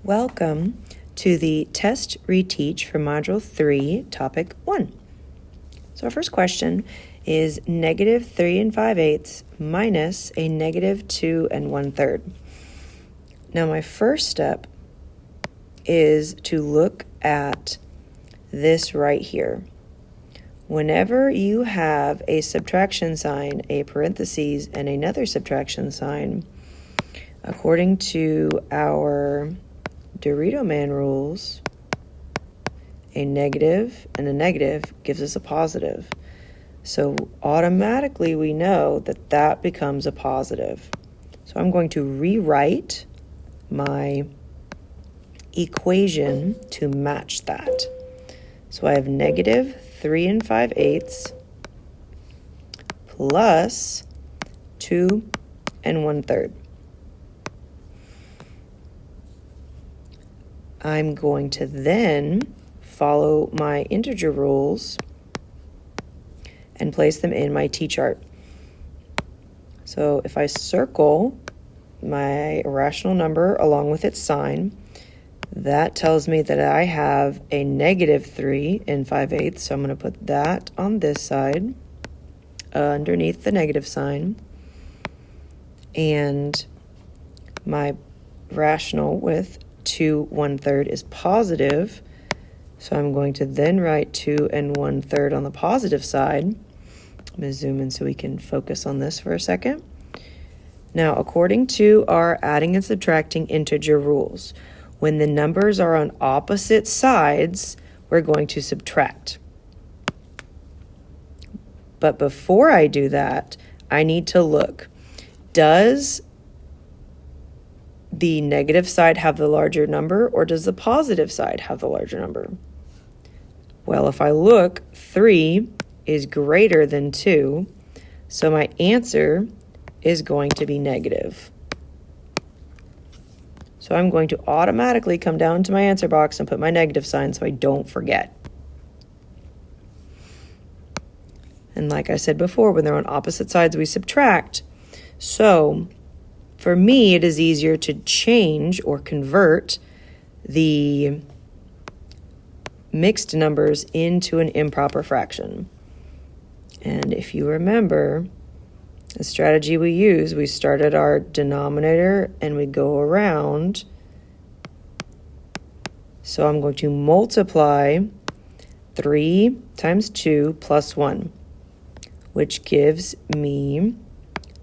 Welcome to the test reteach for Module 3, Topic 1. So our first question is negative 3 5/8 minus a negative 2 1/3. Now my first step is to look at this right here. Whenever you have a subtraction sign, a parentheses, and another subtraction sign, according to our Dorito Man rules, a negative and a negative gives us a positive. So automatically we know that that becomes a positive. So I'm going to rewrite my equation to match that. So I have negative 3 5/8 plus 2 1/3. I'm going to then follow my integer rules and place them in my t-chart. So if I circle my irrational number along with its sign, that tells me that I have a negative 3 5/8. So I'm going to put that on this side underneath the negative sign. And my rational with 2 1/3 is positive. So I'm going to then write 2 1/3 on the positive side. I'm going to zoom in so we can focus on this for a second. Now, according to our adding and subtracting integer rules, when the numbers are on opposite sides, we're going to subtract. But before I do that, I need to look. Does the negative side have the larger number, or does the positive side have the larger number? Well, if I look, 3 is greater than 2, so my answer is going to be negative. So I'm going to automatically come down to my answer box and put my negative sign so I don't forget. And like I said before, when they're on opposite sides, we subtract. So for me, it is easier to change or convert the mixed numbers into an improper fraction. And if you remember, the strategy we use, we start at our denominator and we go around. So I'm going to multiply 3 times 2 plus 1, which gives me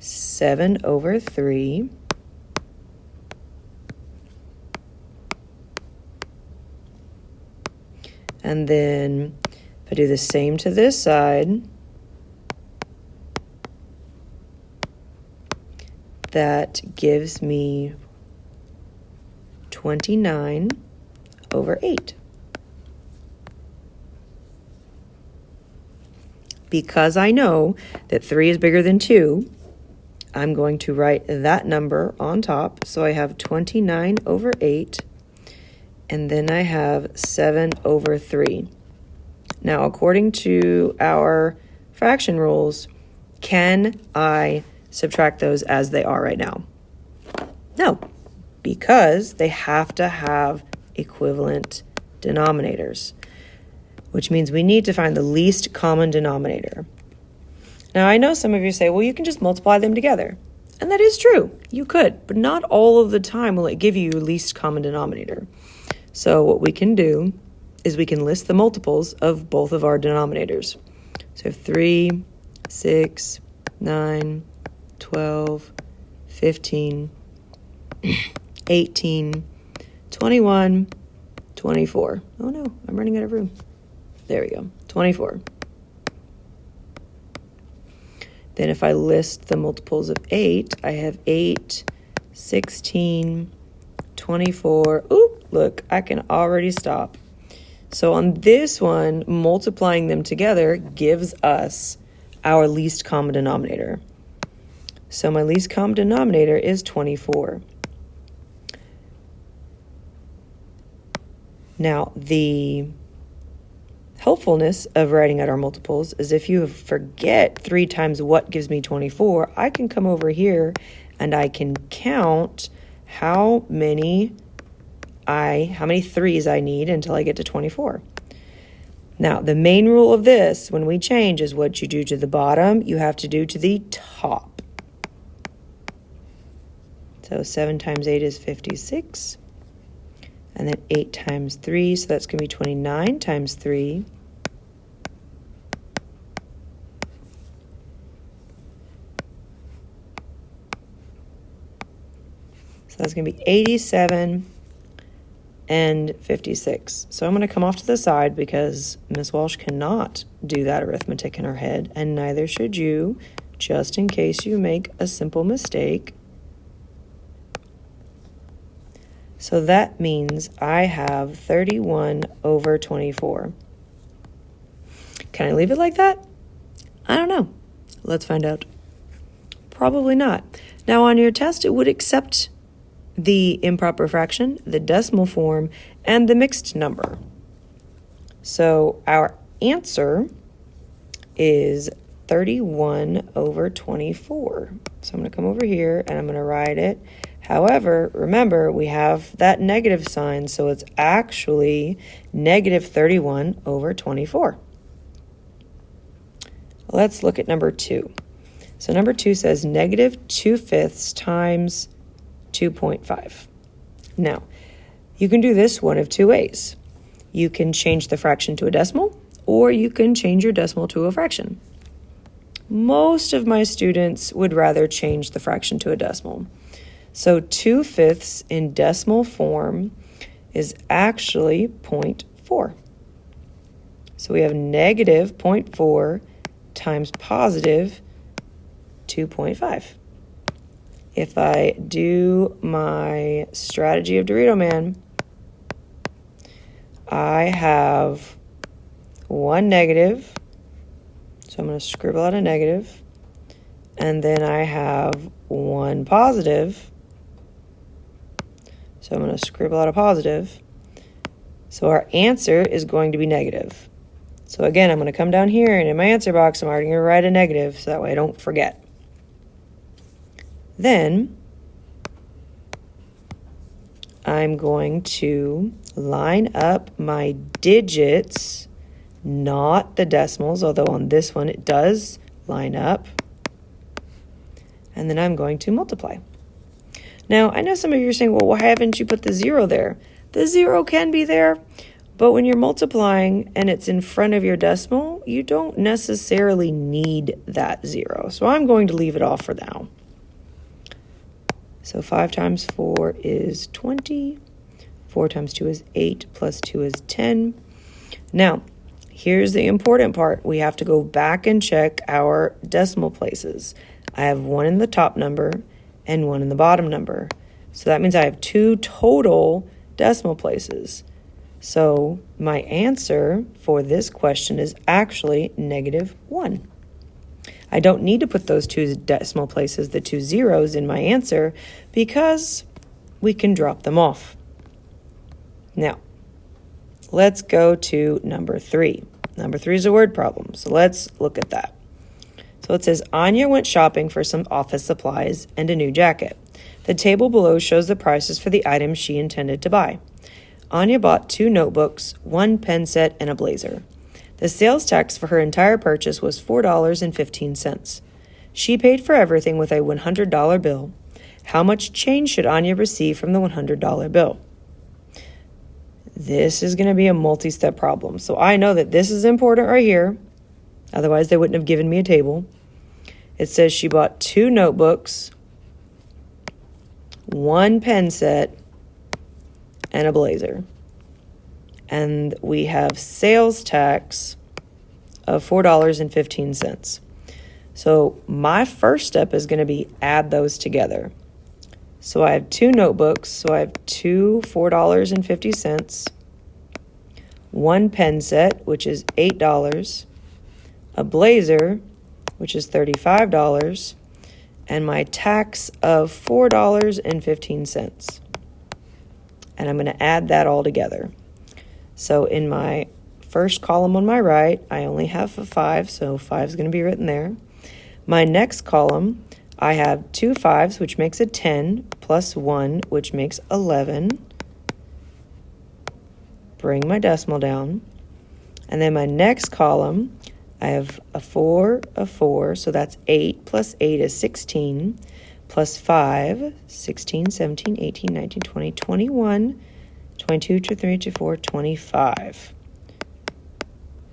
7/3 and then if I do the same to this side, that gives me 29/8. Because I know that 3 is bigger than 2, I'm going to write that number on top. So I have 29/8, and then I have 7/3. Now, according to our fraction rules, can I subtract those as they are right now? No, because they have to have equivalent denominators, which means we need to find the least common denominator. Now, I know some of you say, well, you can just multiply them together. And that is true. You could, but not all of the time will it give you your least common denominator. So what we can do is we can list the multiples of both of our denominators. So 3, 6, 9, 12, 15, 18, 21, 24. Oh no, I'm running out of room. There we go, 24. Then if I list the multiples of 8, I have 8, 16, 24. Oop, look, I can already stop. So on this one, multiplying them together gives us our least common denominator. So my least common denominator is 24. Now, the helpfulness of writing out our multiples is if you forget 3 times what gives me 24, I can come over here and I can count how many how many 3s I need until I get to 24. Now, the main rule of this, when we change, is what you do to the bottom, you have to do to the top. So 7 times 8 is 56. And then 8 times 3, so that's going to be 29 times 3. So that's going to be 87 and 56. So I'm going to come off to the side because Miss Walsh cannot do that arithmetic in her head, and neither should you, just in case you make a simple mistake. So that means I have 31 over 24. Can I leave it like that? I don't know. Let's find out. Probably not. Now on your test, it would accept the improper fraction, the decimal form, and the mixed number. So our answer is 31 over 24. So I'm going to come over here and I'm going to write it. However, remember, we have that negative sign, so it's actually negative 31 over 24. Let's look at number 2. So number 2 says negative 2/5 times 2.5. Now, you can do this one of 2 ways. You can change the fraction to a decimal, or you can change your decimal to a fraction. Most of my students would rather change the fraction to a decimal. So 2/5 in decimal form is actually 0.4. So we have negative 0.4 times positive 2.5. If I do my strategy of Dorito Man, I have one negative, so I'm going to scribble out a negative, and then I have one positive, so I'm going to scribble out a positive. So our answer is going to be negative. So again, I'm going to come down here, and in my answer box, I'm already going to write a negative, so that way I don't forget. Then I'm going to line up my digits, not the decimals, although on this one it does line up. And then I'm going to multiply. Now, I know some of you are saying, well, why haven't you put the 0 there? The 0 can be there, but when you're multiplying and it's in front of your decimal, you don't necessarily need that 0. So I'm going to leave it off for now. So 5 times 4 is 20. 4 times 2 is 8, plus 2 is 10. Now, here's the important part. We have to go back and check our decimal places. I have one in the top number and one in the bottom number. So that means I have 2 total decimal places. So my answer for this question is actually -1. I don't need to put those 2 decimal places, the 2 zeros, in my answer because we can drop them off. Now, let's go to number 3. Number 3 is a word problem, so let's look at that. So it says, Anya went shopping for some office supplies and a new jacket. The table below shows the prices for the items she intended to buy. Anya bought 2 notebooks, 1 pen set, and a blazer. The sales tax for her entire purchase was $4.15. She paid for everything with a $100 bill. How much change should Anya receive from the $100 bill? This is going to be a multi-step problem. So I know that this is important right here. Otherwise, they wouldn't have given me a table. It says she bought 2 notebooks, 1 pen set, and a blazer. And we have sales tax of $4.15. So my first step is going to be add those together. So I have 2 notebooks, so I have 2 $4.50, 1 pen set, which is $8, a blazer, which is $35, and my tax of $4.15. And I'm going to add that all together. So in my first column on my right, I only have a 5, so 5 is going to be written there. My next column, I have 2 5s, which makes a 10, plus 1, which makes 11. bring my decimal down. And then my next column, I have a 4, a 4, so that's 8 plus 8 is 16, plus 5, 16, 17, 18, 19, 20, 21, 22, 23, 24, 25.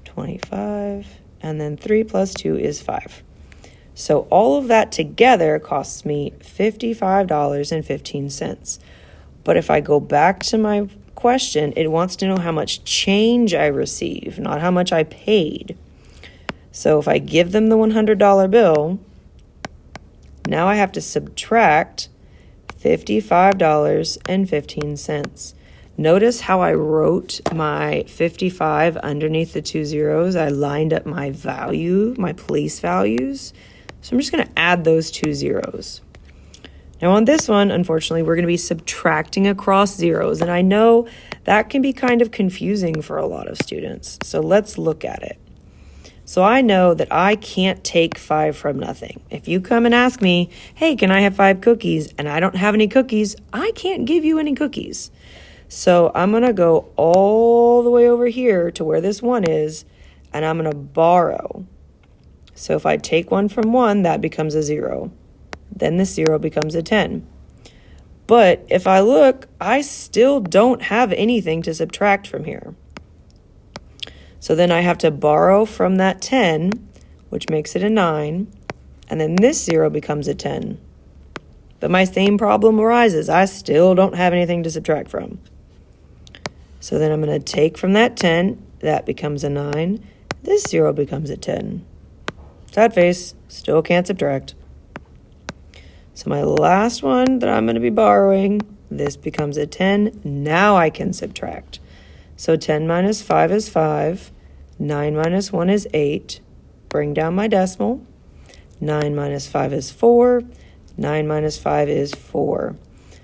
25, and then 3 plus 2 is 5. So all of that together costs me $55.15. But if I go back to my question, it wants to know how much change I receive, not how much I paid. So if I give them the $100 bill, now I have to subtract $55.15. Notice how I wrote my 55 underneath the 2 zeros. I lined up my value, my place values. So I'm just going to add those 2 zeros. Now on this one, unfortunately, we're going to be subtracting across zeros. And I know that can be kind of confusing for a lot of students. So let's look at it. So I know that I can't take 5 from nothing. If you come and ask me, hey, can I have 5 cookies? And I don't have any cookies, I can't give you any cookies. So I'm going to go all the way over here to where this 1 is, and I'm going to borrow. So if I take 1 from 1, that becomes a 0. Then this 0 becomes a 10. But if I look, I still don't have anything to subtract from here. So then I have to borrow from that 10, which makes it a 9, and then this 0 becomes a 10. But my same problem arises. I still don't have anything to subtract from. So then I'm going to take from that 10, that becomes a 9. This 0 becomes a 10. Sad face, still can't subtract. So my last one that I'm going to be borrowing, this becomes a 10. Now I can subtract. So 10 minus 5 is 5. 9 minus 1 is 8. Bring down my decimal. 9 minus 5 is 4. 9 minus 5 is 4.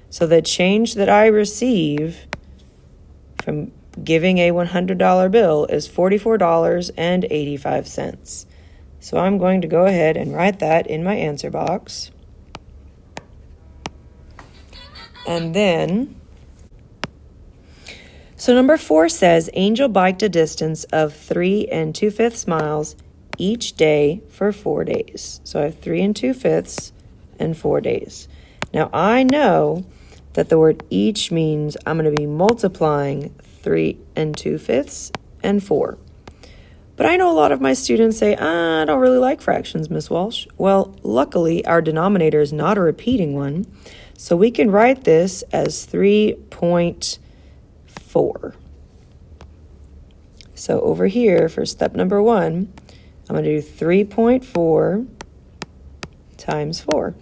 So the change that I receive from giving a $100 bill is $44.85. So I'm going to go ahead and write that in my answer box. And then, so number 4 says, Angel biked a distance of 3 2/5 miles each day for 4 days. So I have 3 2/5 and 4 days. Now I know that the word each means I'm going to be multiplying 3 2/5 and 4. But I know a lot of my students say, I don't really like fractions, Miss Walsh. Well, luckily, our denominator is not a repeating one, so we can write this as 3.4. So over here, for step number 1, I'm going to do 3.4 times 4.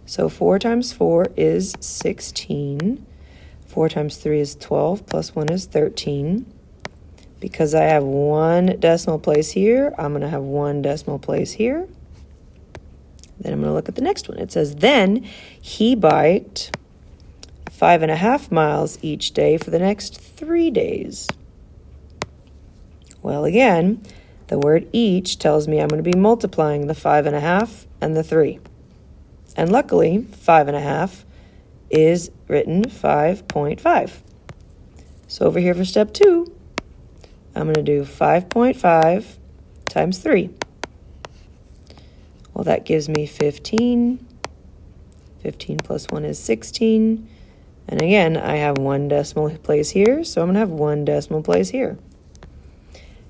So 4 times 4 is 16. 4 times 3 is 12, plus 1 is 13. Because I have 1 decimal place here, I'm going to have 1 decimal place here. Then I'm going to look at the next one. It says, then he biked 5.5 miles each day for the next 3 days. Well, again, the word each tells me I'm going to be multiplying the 5.5 and the 3. And luckily, 5.5 is written 5.5. So over here for step 2, I'm going to do 5.5 times 3. Well, that gives me 15. 15 plus 1 is 16. And again, I have 1 decimal place here, so I'm going to have 1 decimal place here.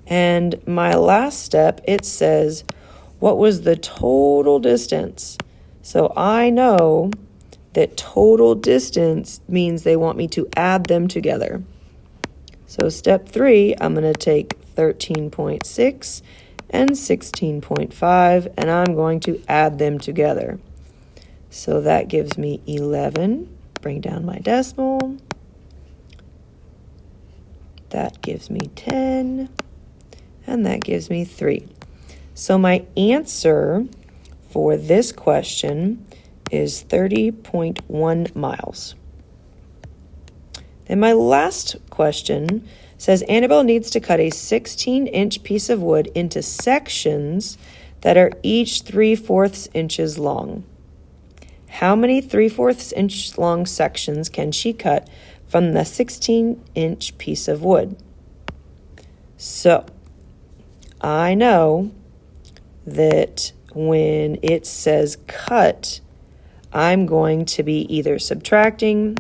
And my last step, it says, what was the total distance? So I know that total distance means they want me to add them together. So step 3, I'm going to take 13.6 and 16.5, and I'm going to add them together. So that gives me 11. Bring down my decimal. That gives me 10, and that gives me 3. So my answer for this question is 30.1 miles. Then my last question says, Annabelle needs to cut a 16-inch piece of wood into sections that are each 3/4 inches long. How many 3/4 inch long sections can she cut from the 16-inch piece of wood. So I know that when it says cut, I'm going to be either subtracting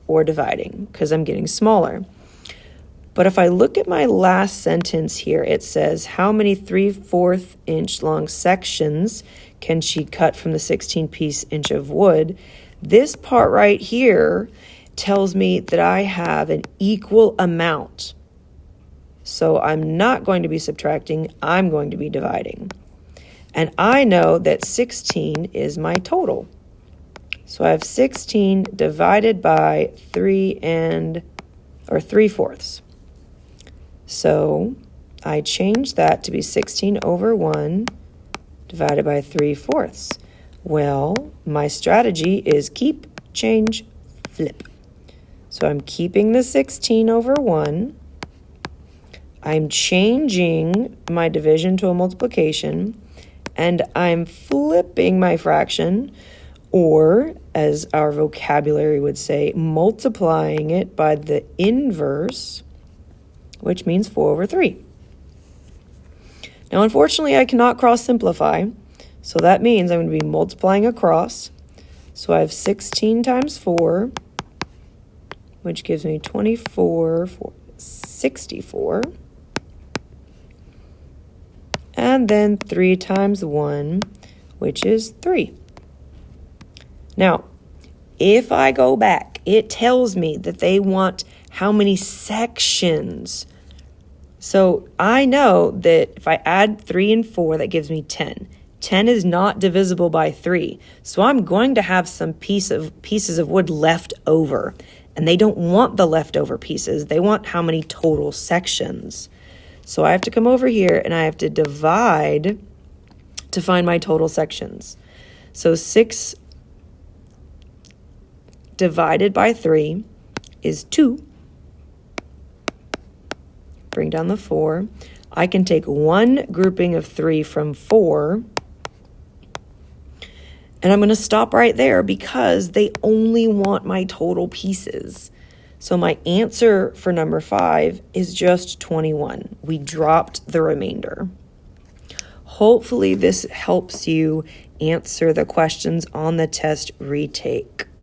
or dividing because I'm getting smaller. But if I look at my last sentence here, it says how many 3/4 inch long sections can she cut from the 16 inch of wood? This part right here tells me that I have an equal amount. So I'm not going to be subtracting, I'm going to be dividing. And I know that 16 is my total. So I have 16 divided by 3/4. So I change that to be 16 over 1 divided by 3/4. Well, my strategy is keep, change, flip. So I'm keeping the 16 over 1. I'm changing my division to a multiplication, and I'm flipping my fraction, or as our vocabulary would say, multiplying it by the inverse, which means 4/3. Now, unfortunately, I cannot cross simplify, so that means I'm going to be multiplying across. So I have 16 times 4, which gives me 24, 64. And then 3 times 1, which is 3. Now, if I go back, it tells me that they want how many sections. So I know that if I add 3 and 4, that gives me 10. 10 is not divisible by 3. So I'm going to have some pieces of wood left over. And they don't want the leftover pieces. They want how many total sections. So I have to come over here and I have to divide to find my total sections. So 6 divided by 3 is 2. Bring down the 4. I can take one grouping of 3 from 4. And I'm going to stop right there because they only want my total pieces. So my answer for number 5 is just 21. We dropped the remainder. Hopefully this helps you answer the questions on the test retake.